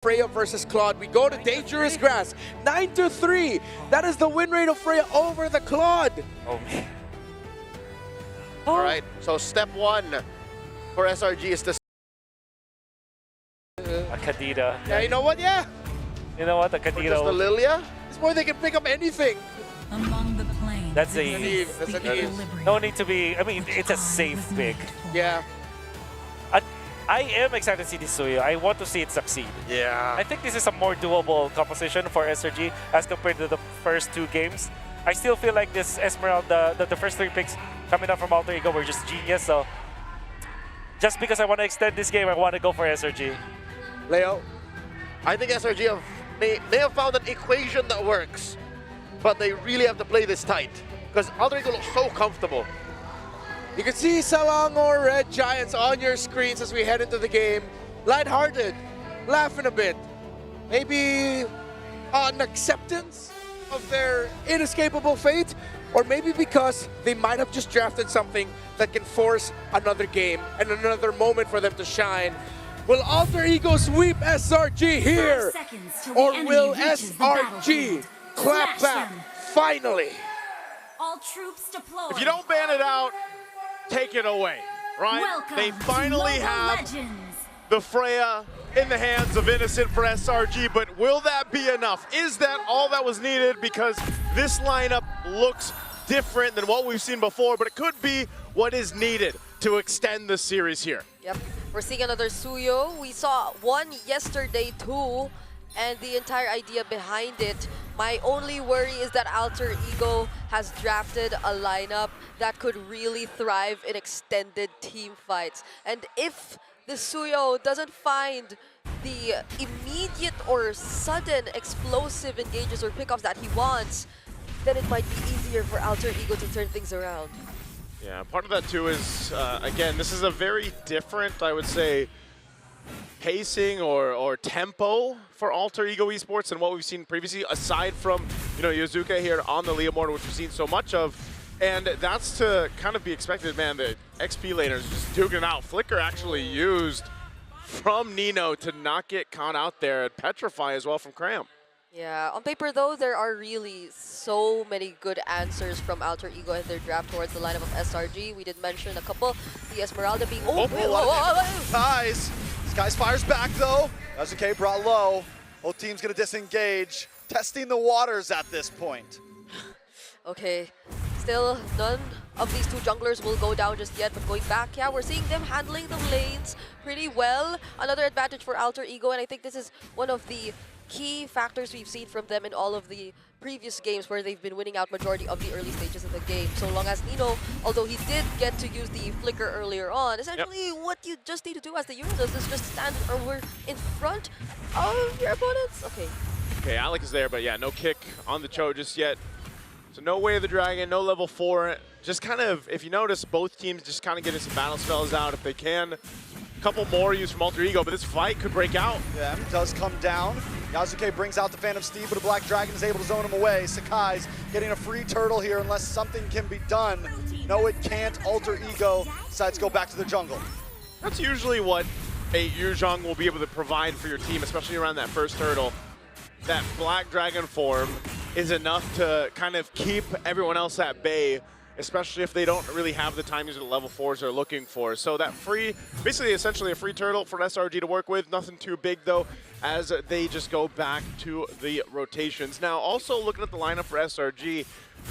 Freya versus Claude. We go to Dangerous Grass, 9-3. That is the win rate of Freya over the Claude. Oh, man. All right, so step one for SRG is to... A Kadita. Yeah, you know what? Yeah. You know what? A Just the Kadita. Lilia? It's more they can pick up anything. Among the planes, That's a- exists that's the a- equilibrium. No need to be. I mean, it's a safe pick. Yeah. I am excited to see this Suyo. I want to see it succeed. Yeah. I think this is a more doable composition for SRG as compared to the first two games. I still feel like this Esmeralda, the first three picks coming up from Alter Ego were just genius. So just because I want to extend this game, I want to go for SRG. Leo? I think SRG may have found an equation that works, but they really have to play this tight because Alter Ego looks so comfortable. You can see Selangor Red Giants on your screens as we head into the game. Lighthearted, laughing a bit. Maybe an acceptance of their inescapable fate, or maybe because they might have just drafted something that can force another game and another moment for them to shine. Will Alter Ego sweep SRG here? 5 seconds till the Or enemy will reaches the SRG battlefield. clap Smash back them. finally? All troops deployed. If you don't ban it out, take it away, right? Welcome They to finally Mobile have Legends. the Freya in the hands of Innocent for SRG, but will that be enough? Is that all that was needed? Because this lineup looks different than what we've seen before, but it could be what is needed to extend the series here. Yep, we're seeing another Suyo. We saw one yesterday too, and the entire idea behind it. My only worry is that Alter Ego has drafted a lineup that could really thrive in extended team fights. And if the Suyo doesn't find the immediate or sudden explosive engages or pickups that he wants, then it might be easier for Alter Ego to turn things around. Yeah, part of that too is, again, this is a very different, I would say, pacing or tempo for Alter Ego Esports than what we've seen previously, aside from, you know, Yozuka here on the Leomord, which we've seen so much of. And that's to kind of be expected, man. The XP laners just duking it out. Flicker actually used from Nino to not get caught out there, and Petrify as well from Cram. Yeah, on paper though, there are really so many good answers from Alter Ego in their draft towards the lineup of SRG. We did mention a couple, the Esmeralda being... Oh, wait, whoa. Ties. Skies fires back though. SRG brought low. Both teams gonna disengage. Testing the waters at this point. Okay, still none of these two junglers will go down just yet, but going back, yeah, we're seeing them handling the lanes pretty well. Another advantage for Alter Ego, and I think this is one of the key factors we've seen from them in all of the previous games where they've been winning out majority of the early stages of the game. So long as Nino, although he did get to use the flicker earlier on, essentially what you just need to do as the Euro does is just stand over in front of your opponents. Okay, Alec is there, but yeah, no kick on the Cho just yet. So no Way of the Dragon, no level 4. Just kind of, if you notice, both teams just kind of getting some battle spells out if they can. A couple more used from Alter Ego, but this fight could break out. Yeah, it does come down. Yazuke brings out the Phantom Steed, but a Black Dragon is able to zone him away. Sakai's getting a free turtle here unless something can be done. No, it can't. Alter Ego decides to go back to the jungle. That's usually what a Yuzhong will be able to provide for your team, especially around that first turtle. That Black Dragon form is enough to kind of keep everyone else at bay, especially if they don't really have the timings or the level 4s they're looking for. So that free, basically essentially a free turtle for SRG to work with. Nothing too big though, as they just go back to the rotations. Now also looking at the lineup for SRG,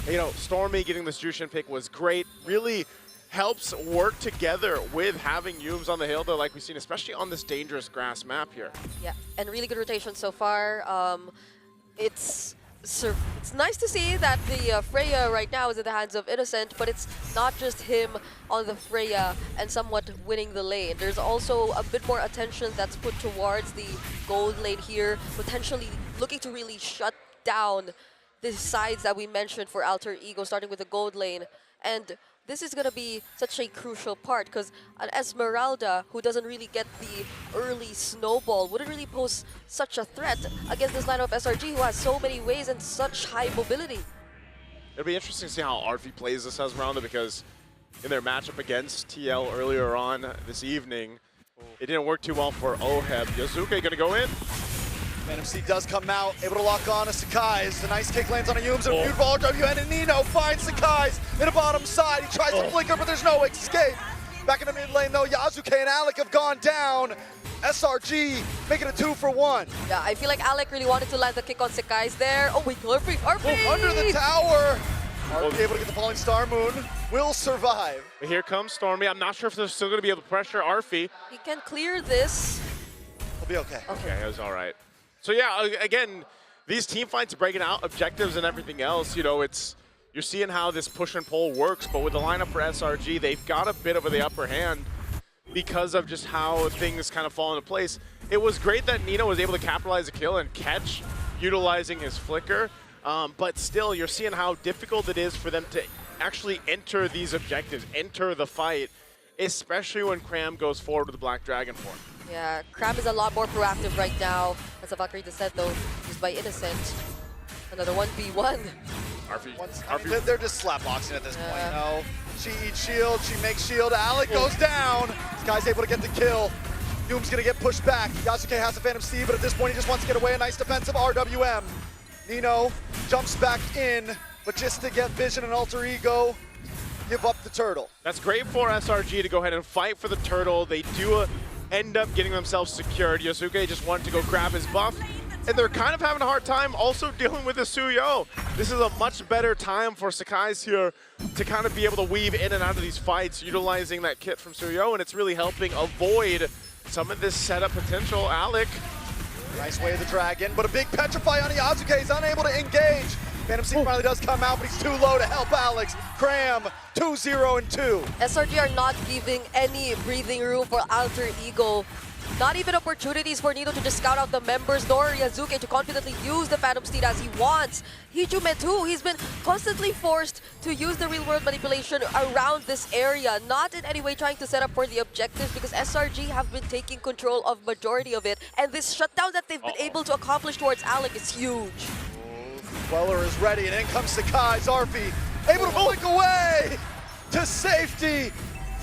you know, Stormy getting this Jushin pick was great. Really helps work together with having Yums on the hill though, like we've seen, especially on this dangerous grass map here. Yeah, and really good rotation so far. It's nice to see that the Freya right now is in the hands of Innocent, but it's not just him on the Freya and somewhat winning the lane. There's also a bit more attention that's put towards the gold lane here, potentially looking to really shut down the sides that we mentioned for Alter Ego, starting with the gold lane. And this is going to be such a crucial part because an Esmeralda who doesn't really get the early snowball wouldn't really pose such a threat against this lineup of SRG who has so many ways and such high mobility. It'll be interesting to see how RV plays this Esmeralda because in their matchup against TL earlier on this evening, it didn't work too well for Oheb. Yozuke gonna go in. Phantom Steed does come out, able to lock on to Sakai's. The nice kick lands on a Yums, and a beautiful RWN, and Nino finds Sakai's in the bottom side. He tries to flicker, but there's no escape. Back in the mid lane though, Yasuke and Alec have gone down. SRG making it 2 for 1. Yeah, I feel like Alec really wanted to land the kick on Sakai's there. Oh wait, Murphy! Under the tower. Arfi able to get the falling star moon. Will survive. Here comes Stormy. I'm not sure if they're still going to be able to pressure Arfi. He can clear this. He'll be okay. Okay, that was all right. So yeah, again, these team fights breaking out objectives and everything else, you know, you're seeing how this push and pull works, but with the lineup for SRG, they've got a bit of the upper hand because of just how things kind of fall into place. It was great that Nino was able to capitalize a kill and catch, utilizing his flicker, but still, you're seeing how difficult it is for them to actually enter these objectives, enter the fight, especially when Cram goes forward with the Black Dragon form. Yeah, Cram is a lot more proactive right now. As Valkyrie just said though, used by Innocent. Another 1v1. Arfi, they're just slapboxing at this point. No, she eats shield, she makes shield. Alec goes down. This guy's able to get the kill. Doom's gonna get pushed back. Yasuke has a Phantom Steed, but at this point he just wants to get away. A nice defensive RWM. Nino jumps back in, but just to get Vision and Alter Ego, give up the turtle. That's great for SRG to go ahead and fight for the turtle. They do end up getting themselves secured. Yosuke just wanted to go grab his buff, and they're kind of having a hard time also dealing with the Suyo. This is a much better time for Sakai's here to kind of be able to weave in and out of these fights, utilizing that kit from Suyo, and it's really helping avoid some of this setup potential. Alec. Nice way of the dragon, but a big petrify on Yasuke. He's unable to engage. Phantom Steed finally does come out, but he's too low to help Alex. Cram, 2-0 and 2. SRG are not giving any breathing room for Alter Ego. Not even opportunities for Nino to just scout out the members, nor Yasuke to confidently use the Phantom Steed as he wants. Hijume too, he's been constantly forced to use the real-world manipulation around this area, not in any way trying to set up for the objectives, because SRG have been taking control of majority of it, and this shutdown that they've been able to accomplish towards Alec is huge. Weller is ready, and in comes Sakai. Zarfi able to flick away to safety.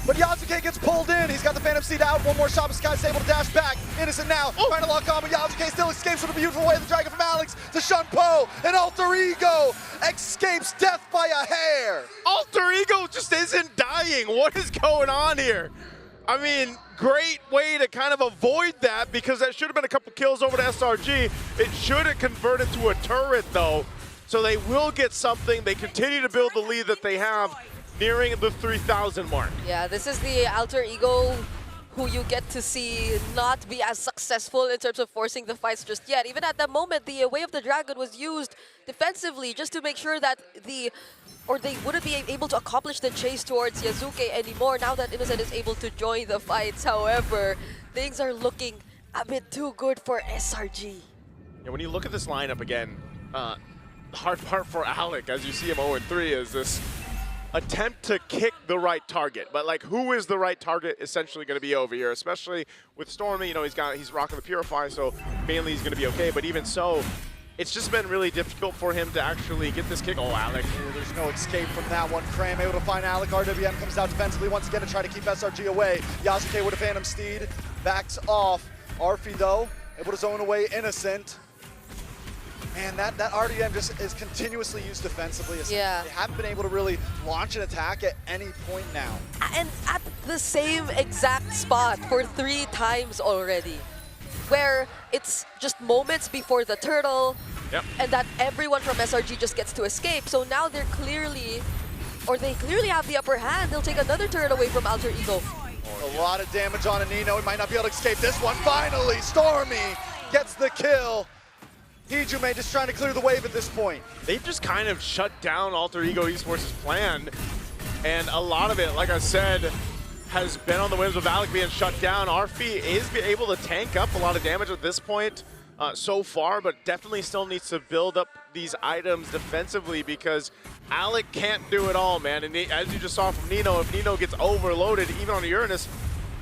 But Yasuke gets pulled in. He's got the Phantom Steed out. One more shot, but Sakai's able to dash back. Innocent now, trying to lock on, but Yasuke still escapes with a beautiful way of the dragon from Alex to Shunpo. And Alter Ego escapes death by a hair. Alter Ego just isn't dying. What is going on here? I mean, great way to kind of avoid that, because that should have been a couple kills over to SRG. It should have converted to a turret, though. So they will get something. They continue to build the lead that they have, nearing the 3,000 mark. Yeah, this is the Alter Ego who you get to see not be as successful in terms of forcing the fights just yet. Even at that moment, the Way of the Dragon was used defensively just to make sure that they wouldn't be able to accomplish the chase towards Yasuke anymore now that Innocent is able to join the fights. However, things are looking a bit too good for SRG. Yeah, when you look at this lineup again, the hard part for Alec, as you see him 0-3, is this attempt to kick the right target. But like, who is the right target essentially going to be over here? Especially with Stormy, you know, he's rocking the Purify, so mainly he's going to be okay. But even so, it's just been really difficult for him to actually get this kick. Oh, Alec. There's no escape from that one. Cram able to find Alec. RWM comes out defensively once again to try to keep SRG away. Yasuke with a Phantom Steed backs off. Arfi though, able to zone away Innocent. Man, that RDM just is continuously used defensively. Yeah. They haven't been able to really launch an attack at any point now. And at the same exact spot for 3 times already, where it's just moments before the turtle, and that everyone from SRG just gets to escape. So now they clearly have the upper hand. They'll take another turret away from Alter Ego. A lot of damage on a Nino. He might not be able to escape this one. Finally, Stormy gets the kill. Hijume just trying to clear the wave at this point. They've just kind of shut down Alter Ego Esports' plan, and a lot of it, like I said, has been on the whims of Alec being shut down. Arfi is able to tank up a lot of damage at this point so far, but definitely still needs to build up these items defensively, because Alec can't do it all, man. And as you just saw from Nino, if Nino gets overloaded, even on a Uranus,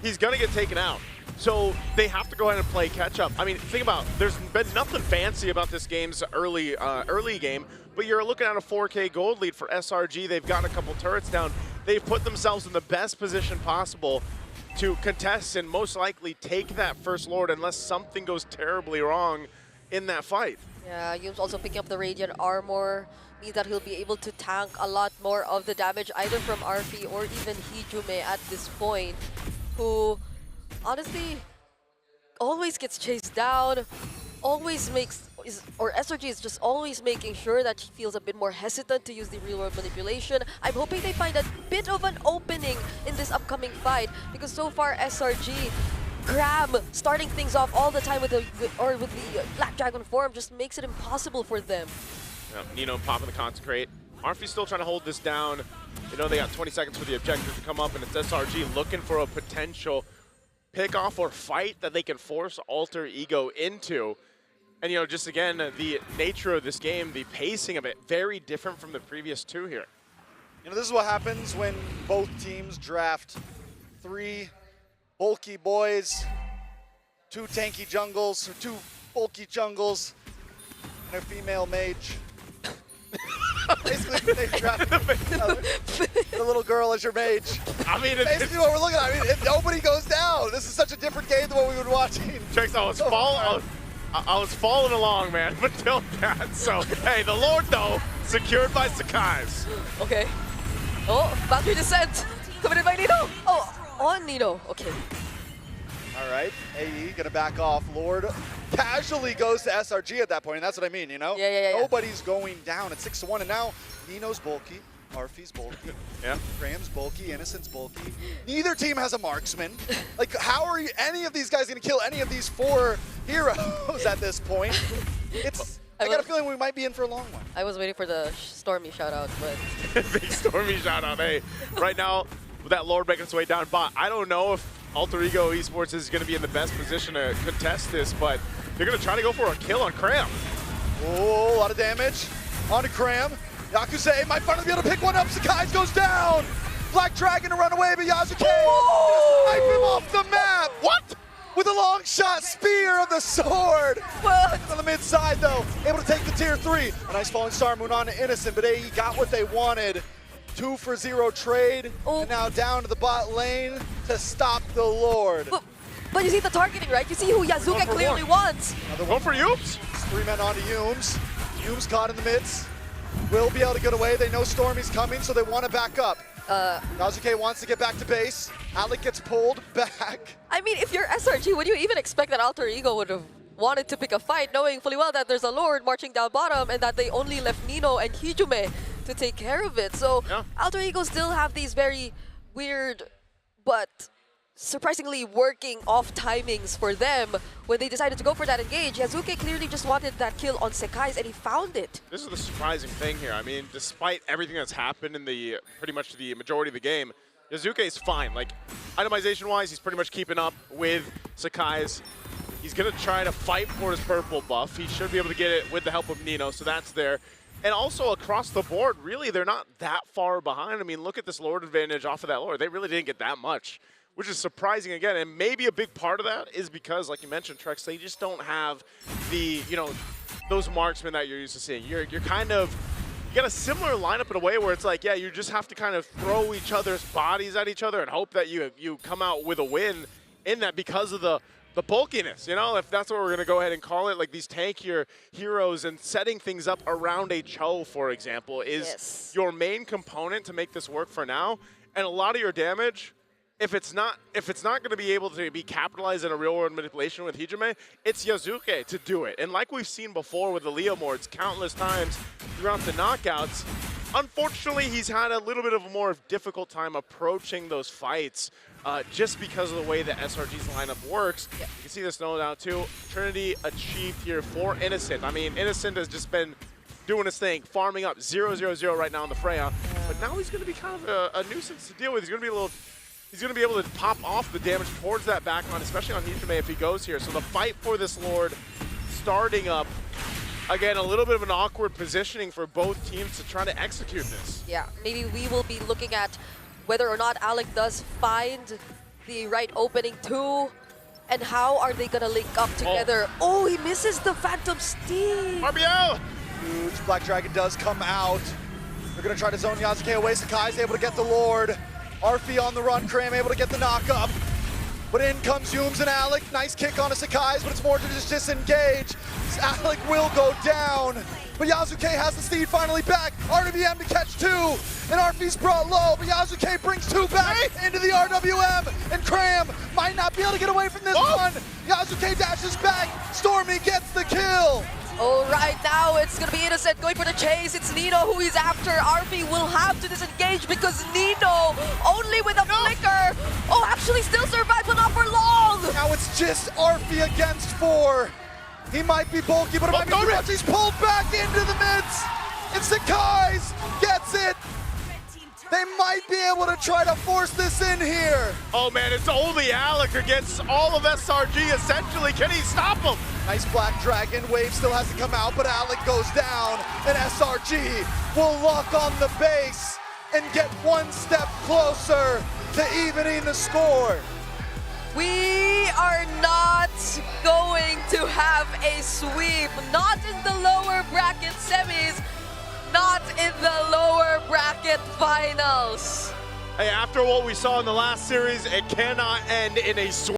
he's gonna get taken out. So they have to go ahead and play catch up. I mean, think about, there's been nothing fancy about this game's early game, but you're looking at a 4K gold lead for SRG. They've gotten a couple turrets down. They've put themselves in the best position possible to contest and most likely take that first Lord, unless something goes terribly wrong in that fight. Yeah, Yume's also picking up the Radiant Armor. Means that he'll be able to tank a lot more of the damage either from RP or even Hijume at this point, who honestly always gets chased down, always or SRG is just always making sure that he feels a bit more hesitant to use the real world manipulation. I'm hoping they find a bit of an opening in this upcoming fight, because so far SRG, Grab starting things off all the time with the Black Dragon form just makes it impossible for them. Yeah, Nino popping the Consecrate. Arfy's still trying to hold this down. You know, they got 20 seconds for the objective to come up, and it's SRG looking for a potential pick-off or fight that they can force Alter Ego into. And, you know, just again, the nature of this game, the pacing of it, very different from the previous two here. You know, this is what happens when both teams draft 3 bulky boys, 2 tanky jungles, or 2 bulky jungles, and a female mage. Basically, they drafted the little girl as your mage. I mean, Basically what we're looking at. I mean, if nobody goes down, this is such a different game than what we were watching. Trix, I was following along, man, until that. So, hey, the Lord, though, secured by Sakai's. Okay. Oh, boundary descent. Coming in by Nino. Oh, on Nino. Okay. All right, AE gonna back off. Lord casually goes to SRG at that point, and that's what I mean, you know? Yeah. Nobody's going down at 6-1, and now Nino's bulky, Arfy's bulky, Yeah. Graham's bulky, Innocent's bulky. Neither team has a marksman. Like, how are any of these guys gonna kill any of these 4 heroes at this point? I got a feeling we might be in for a long one. I was waiting for the Stormy shout out, but Big Stormy shout out. Hey, right now, with that Lord making its way down bot, I don't know if Alter Ego Esports is going to be in the best position to contest this, but they're going to try to go for a kill on Cram. Oh, a lot of damage onto Cram. Yakuza might finally be able to pick one up. Sakai's goes down. Black Dragon to run away, but Yasuke snipe him off the map. What? With a long shot spear of the sword. what? On the mid side though, able to take the tier 3. A nice falling star moon on to Innocent, but AE got what they wanted. 2 for 0 trade, and now down to the bot lane to stop the Lord. But you see the targeting, right? You see who Yazuka clearly wants. Another one for Yumes. 3 men onto Yumes. Yumes caught in the midst. Will be able to get away. They know Stormy's coming, so they want to back up. Yazuke wants to get back to base. Alec gets pulled back. I mean, if you're SRG, would you even expect that Alter Ego would have wanted to pick a fight, knowing fully well that there's a Lord marching down bottom and that they only left Nino and Hijume to take care of it? So yeah. Alter Ego still have these very weird but surprisingly working off timings for them when they decided to go for that engage. Yazuke clearly just wanted that kill on Sekai's, and he found it. This is the surprising thing here. I mean, despite everything that's happened in the pretty much the majority of the game, Yazuke is fine. Like, itemization-wise, he's pretty much keeping up with Sakai's. He's going to try to fight for his purple buff. He should be able to get it with the help of Nino, so that's there. And also across the board, really, they're not that far behind. I mean, look at this Lord advantage off of that Lord. They really didn't get that much, which is surprising again. And maybe a big part of that is because, like you mentioned, Trex, they just don't have the, you know, those marksmen that you're used to seeing. You're kind of, you got a similar lineup in a way where it's like, yeah, you just have to kind of throw each other's bodies at each other and hope that you come out with a win in that because of the bulkiness, you know, if that's what we're going to go ahead and call it, like these tankier heroes and setting things up around a Cho, for example, is your main component to make this work for now. And a lot of your damage, if it's not going to be able to be capitalized in a real world manipulation with Hijume, it's Yazuke to do it. And like we've seen before with the Leomords countless times throughout the knockouts, unfortunately, he's had a little bit of a more difficult time approaching those fights just because of the way that SRG's lineup works. Yep. You can see this note out too. Trinity achieved here for Innocent. I mean, Innocent has just been doing his thing, farming up 0-0-0 right now in the Freya. But now he's going to be kind of a nuisance to deal with. He's going to be able to pop off the damage towards that backline, especially on Hijume if he goes here. So the fight for this Lord starting up. Again, a little bit of an awkward positioning for both teams to try to execute this. Yeah, maybe we will be looking at whether or not Alec does find the right opening too, and how are they gonna link up together. Oh, he misses the Phantom Steam. RBL! Huge Black Dragon does come out. They're gonna try to zone Yasuke away. Sakai's able to get the Lord. Arfy on the run, Cram able to get the knock up. But in comes Yumes and Alec. Nice kick onto Sakai's, but it's more to just disengage. Skies. Alec will go down. But Yasuke has the steed finally back. RWM to catch 2. And Arfie's brought low, but Yasuke brings 2 back into the RWM. And Cram might not be able to get away from this one. Yasuke dashes back. Stormy gets the kill. All right, now it's gonna be Innocent going for the chase. It's Nino who he's after. Arfi will have to disengage because Nino, only with a flicker. Oh, actually still survived, but not for long. Now it's just Arfi against 4. He might be bulky, but it might be too much. He's pulled back into the mids. And Sakai's gets it. They might be able to try to force this in here. Oh man, it's only Alec against all of SRG essentially. Can he stop him? Nice Black Dragon. Wave still has to come out, but Alec goes down. And SRG will lock on the base and get 1 step closer to evening the score. We are not going to have a sweep. Not in the lower bracket semis. Not in the lower bracket finals. Hey, after what we saw in the last series, it cannot end in a sweep.